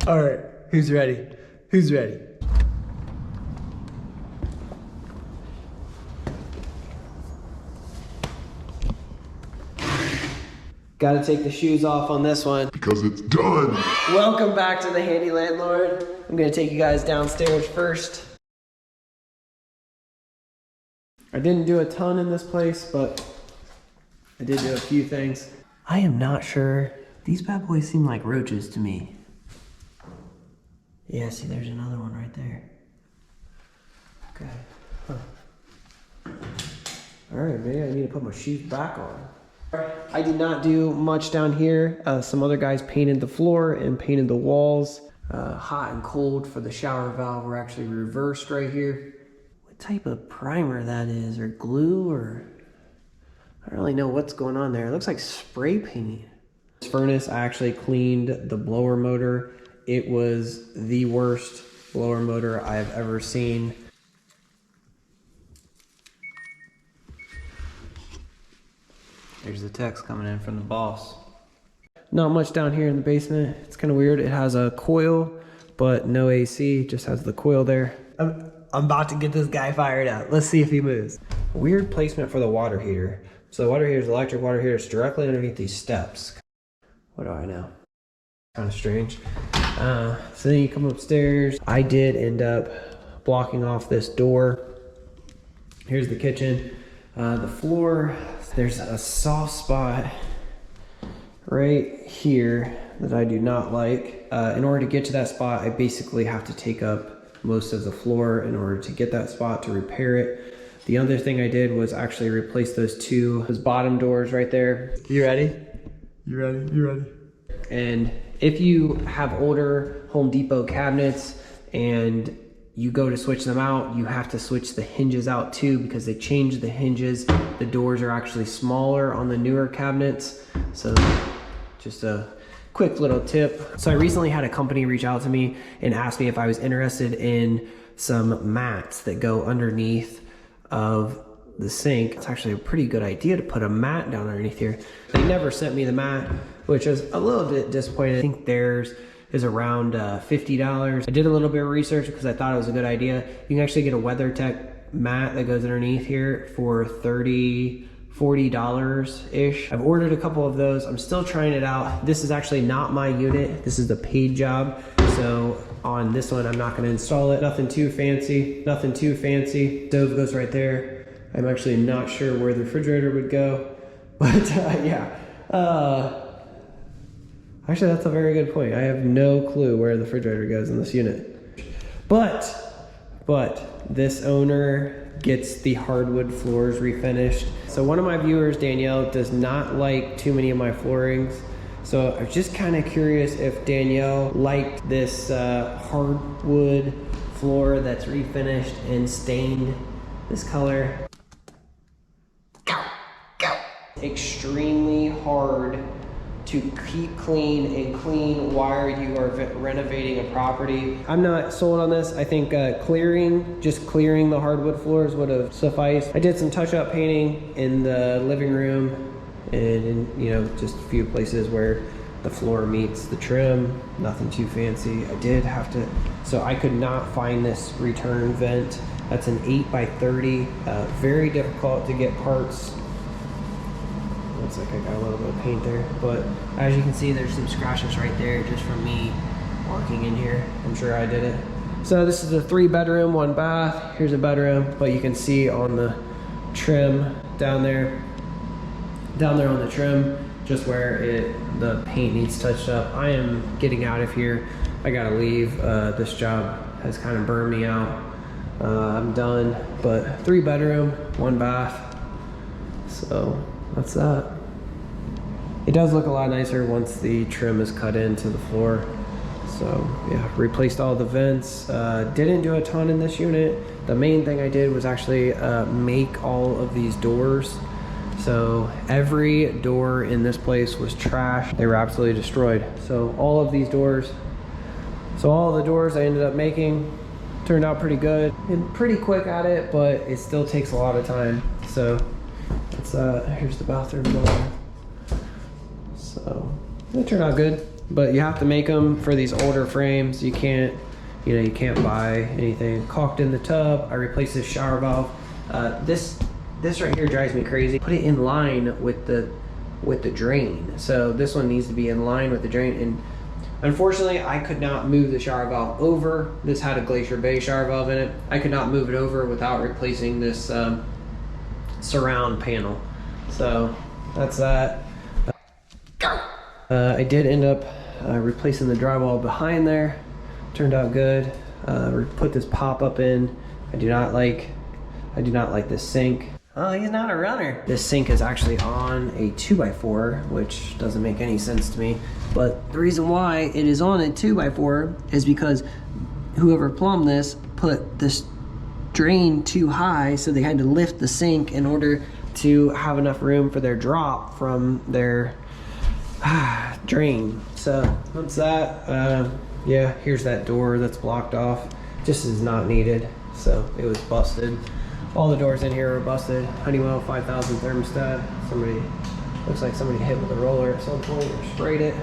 All right, who's ready? Who's ready? Gotta take the shoes off on this one. Because it's done. Welcome back to the Handy Landlord. I'm gonna take you guys downstairs first. I didn't do a ton in this place, but I did do a few things. I am not sure. These bad boys seem like roaches to me. Yeah, see, there's another one right there. Okay. Huh. All right, maybe I need to put my shoes back on. I did not do much down here. Some other guys painted the floor and painted the walls. Hot and cold for the shower valve were actually reversed right here. What type of primer that is, or glue, or I don't really know what's going on there. It looks like spray paint. This furnace, I actually cleaned the blower motor. It was the worst blower motor I have ever seen. There's the text coming in from the boss. Not much down here in the basement. It's kind of weird. It has a coil, but no AC. Just has the coil there. I'm about to get this guy fired up. Let's see if he moves. Weird placement for the water heater. So the water heater is electric water heater. It's directly underneath these steps. What do I know? Kind of strange. So then you come upstairs. I did end up blocking off this door. Here's the kitchen. The floor, there's a soft spot right here that I do not like. In order to get to that spot, I basically have to take up most of the floor in order to get that spot to repair it. The other thing I did was actually replace those bottom doors right there. You ready? You ready? You ready? And if you have older Home Depot cabinets and you go to switch them out, you have to switch the hinges out too, because they changed the hinges. The doors are actually smaller on the newer cabinets. So just a quick little tip. So I recently had a company reach out to me and ask me if I was interested in some mats that go underneath of the sink. It's actually a pretty good idea to put a mat down underneath here. They never sent me the mat, which was a little bit disappointing. I think theirs is around $50. I did a little bit of research because I thought it was a good idea. You can actually get a WeatherTech mat that goes underneath here for $30, $40-ish. I've ordered a couple of those. I'm still trying it out. This is actually not my unit. This is the paid job. So on this one, I'm not gonna install it. Nothing too fancy, nothing too fancy. Stove goes right there. I'm actually not sure where the refrigerator would go, but yeah. Actually, that's a very good point. I have no clue where the refrigerator goes in this unit. But this owner gets the hardwood floors refinished. So one of my viewers, Danielle, does not like too many of my floorings. So I was just kind of curious if Danielle liked this hardwood floor that's refinished and stained this color. Extremely hard to keep clean and clean while you are renovating a property. I'm not sold on this. I think just clearing the hardwood floors would have sufficed. I did some touch-up painting in the living room and in, just a few places where the floor meets the trim. Nothing too fancy. I did have to, so I could not find this return vent. That's an 8x30. Very difficult to get parts. Looks like I got a little bit of paint there, but as you can see, there's some scratches right there just from me walking in here. I'm sure I did it. So this is a 3-bedroom, 1 bath. Here's a bedroom, but you can see on the trim down there on the trim, just where the paint needs touched up. I am getting out of here. I gotta leave. This job has kind of burned me out. I'm done, but 3-bedroom, 1 bath. So that's that. It does look a lot nicer once the trim is cut into the floor. So yeah, replaced all the vents. Didn't do a ton in this unit. The main thing I did was actually make all of these doors. So every door in this place was trash. They were absolutely destroyed. So all of these doors, all the doors I ended up making turned out pretty good. And pretty quick at it, but it still takes a lot of time. So that's here's the bathroom door. So it turned out good. but you have to make them for these older frames. You can't, you can't buy anything. Caulked in the tub. I replaced this shower valve. This right here drives me crazy. Put it in line with the drain. So this one needs to be in line with the drain. And unfortunately, I could not move the shower valve over. This had a Glacier Bay shower valve in it. I could not move it over without replacing this surround panel. So that's that. I did end up replacing the drywall behind there. Turned out good. Put this pop-up in. I do not like this sink. Oh, he's not a runner. This sink is actually on a 2x4, which doesn't make any sense to me. But the reason why it is on a 2x4 is because whoever plumbed this put this drain too high, so they had to lift the sink in order to have enough room for their drop from their drain. So that's that. Yeah, here's that door that's blocked off. Just is not needed, so it was busted. All the doors in here are busted. Honeywell 5000 thermostat. Looks like somebody hit with a roller at some point or sprayed it.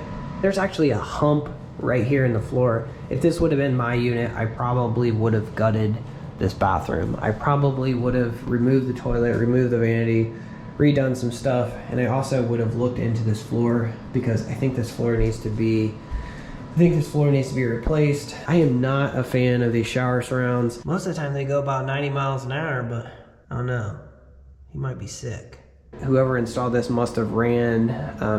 There's actually a hump right here in the floor. If this would have been my unit, I probably would have gutted this bathroom. I probably would have removed the toilet, removed the vanity, redone some stuff, and I also would have looked into this floor because I think this floor needs to be replaced. I am not a fan of these shower surrounds. Most of the time they go about 90 miles an hour, but I don't know. You might be sick. Whoever installed this must have ran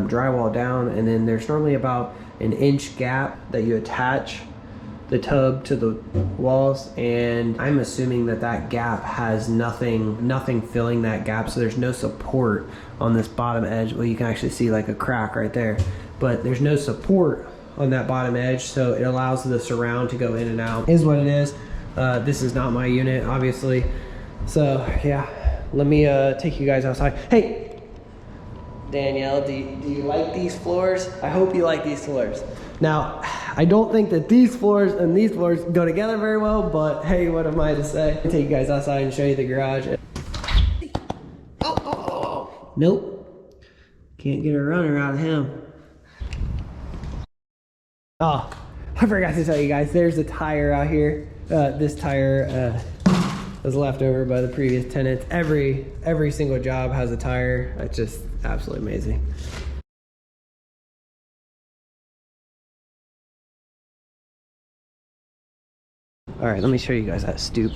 drywall down, and then there's normally about an inch gap that you attach the tub to the walls, and I'm assuming that gap has nothing filling that gap, so there's no support on this bottom edge. Well, you can actually see like a crack right there, but there's no support on that bottom edge, so it allows the surround to go in and out. Is what it is. This is not my unit, obviously. So yeah, let me take you guys outside. Hey, Danielle, do you like these floors? I hope you like these floors. Now, I don't think that these floors and these floors go together very well, but hey, what am I to say? I'll take you guys outside and show you the garage. Oh. Nope. Can't get a runner out of him. Oh, I forgot to tell you guys, there's a tire out here. This tire was left over by the previous tenants. Every single job has a tire. It's just absolutely amazing. All right, let me show you guys that stoop.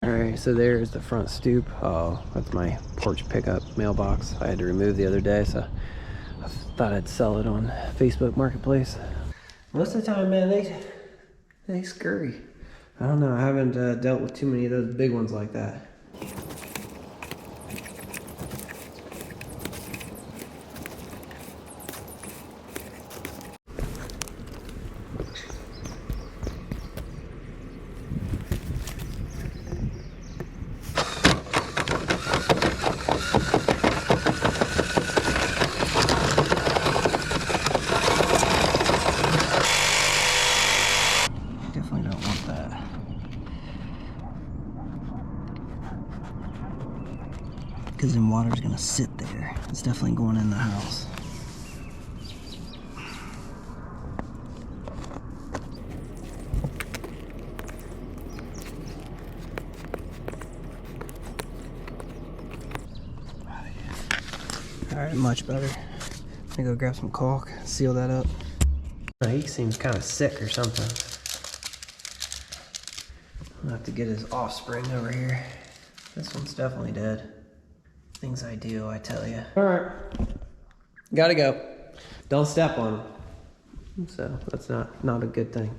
All right, so there's the front stoop. Oh, that's my porch pickup mailbox I had to remove the other day, so I thought I'd sell it on Facebook Marketplace. Most of the time, man, they scurry. I don't know, I haven't dealt with too many of those big ones like that. Definitely don't want that. Because then water's gonna sit there. It's definitely going in the house. Alright, much better. I'm gonna go grab some caulk, seal that up. Oh, he seems kind of sick or something. I'll have to get his offspring over here. This one's definitely dead. Things I do, I tell you. Alright, gotta go. Don't step on him. So that's not a good thing.